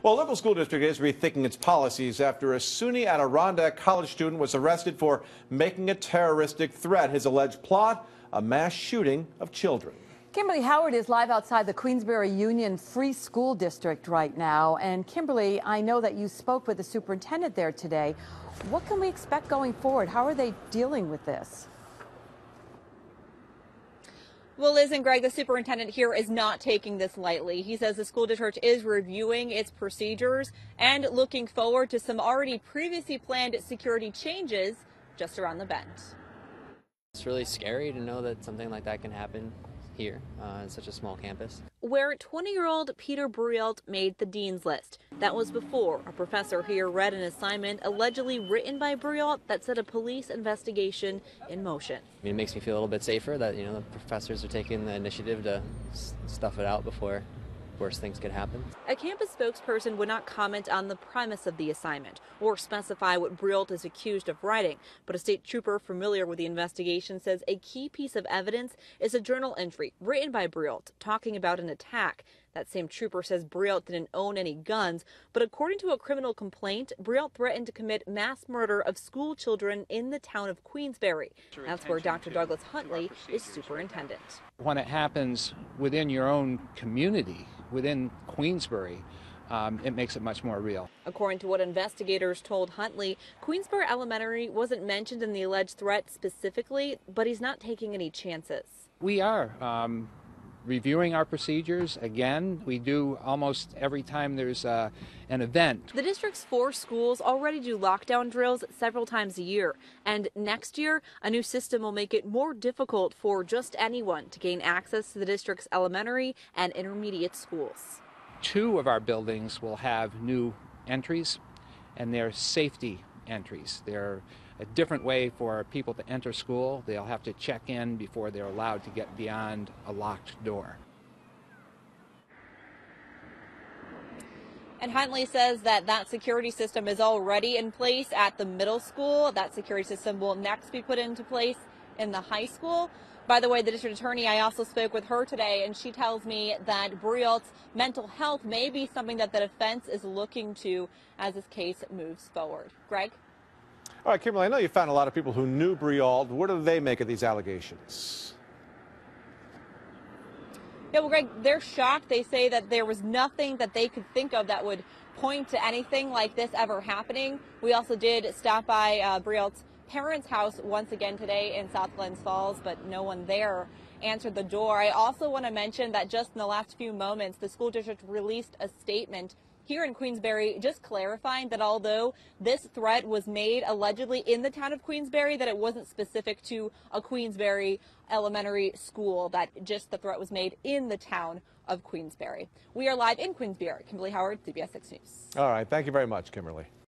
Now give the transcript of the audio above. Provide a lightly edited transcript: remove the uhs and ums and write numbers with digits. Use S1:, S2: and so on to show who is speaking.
S1: Well, a local school district is rethinking its policies after a SUNY Adirondack college student was arrested for making a terroristic threat. His alleged plot, a mass shooting of children.
S2: Kimberly Howard is live outside the Queensbury Union Free School District right now. And Kimberly, I know that you spoke with the superintendent there today. What can we expect going forward? How are they dealing with this?
S3: Well, Liz and Greg, the superintendent here is not taking this lightly. He says the school district is reviewing its procedures and looking forward to some already previously planned security changes just around the bend.
S4: It's really scary to know that something like that can happen here in such a small campus.
S3: Where 20-year-old Peter Breault made the dean's list. That was before a professor here read an assignment allegedly written by Beault that set a police investigation in motion.
S4: I mean, it makes me feel a little bit safer that, the professors are taking the initiative to stuff it out before worse things could happen.
S3: A campus spokesperson would not comment on the premise of the assignment or specify what Beault is accused of writing, but a state trooper familiar with the investigation says a key piece of evidence is a journal entry written by Beault talking about an attack. That same trooper says Beault didn't own any guns, but according to a criminal complaint, Beault threatened to commit mass murder of school children in the town of Queensbury. That's where Dr. Douglas Huntley is superintendent.
S5: When it happens within your own community, within Queensbury, it makes it much more real.
S3: According to what investigators told Huntley, Queensbury Elementary wasn't mentioned in the alleged threat specifically, but he's not taking any chances.
S5: We are reviewing our procedures. Again, we do almost every time there's an event.
S3: The district's 4 schools already do lockdown drills several times a year. And next year, a new system will make it more difficult for just anyone to gain access to the district's elementary and intermediate schools.
S5: 2 of our buildings will have new entries, and they're safety entries. They're a different way for people to enter school. They'll have to check in before they're allowed to get beyond a locked door.
S3: And Huntley says that security system is already in place at the middle school. That security system will next be put into place in the high school. By the way, the district attorney, I also spoke with her today, and she tells me that Breault's mental health may be something that the defense is looking to as this case moves forward. Greg?
S1: All right, Kimberly, I know you found a lot of people who knew Breault. What do they make of these allegations?
S3: Yeah, well, Greg, they're shocked. They say that there was nothing that they could think of that would point to anything like this ever happening. We also did stop by Breault's parents' house once again today in South Glens Falls, but no one there answered the door. I also want to mention that just in the last few moments, the school district released a statement here in Queensbury, just clarifying that although this threat was made allegedly in the town of Queensbury, that it wasn't specific to a Queensbury elementary school, that just the threat was made in the town of Queensbury. We are live in Queensbury. Kimberly Howard, CBS 6 News.
S1: All right. Thank you very much, Kimberly.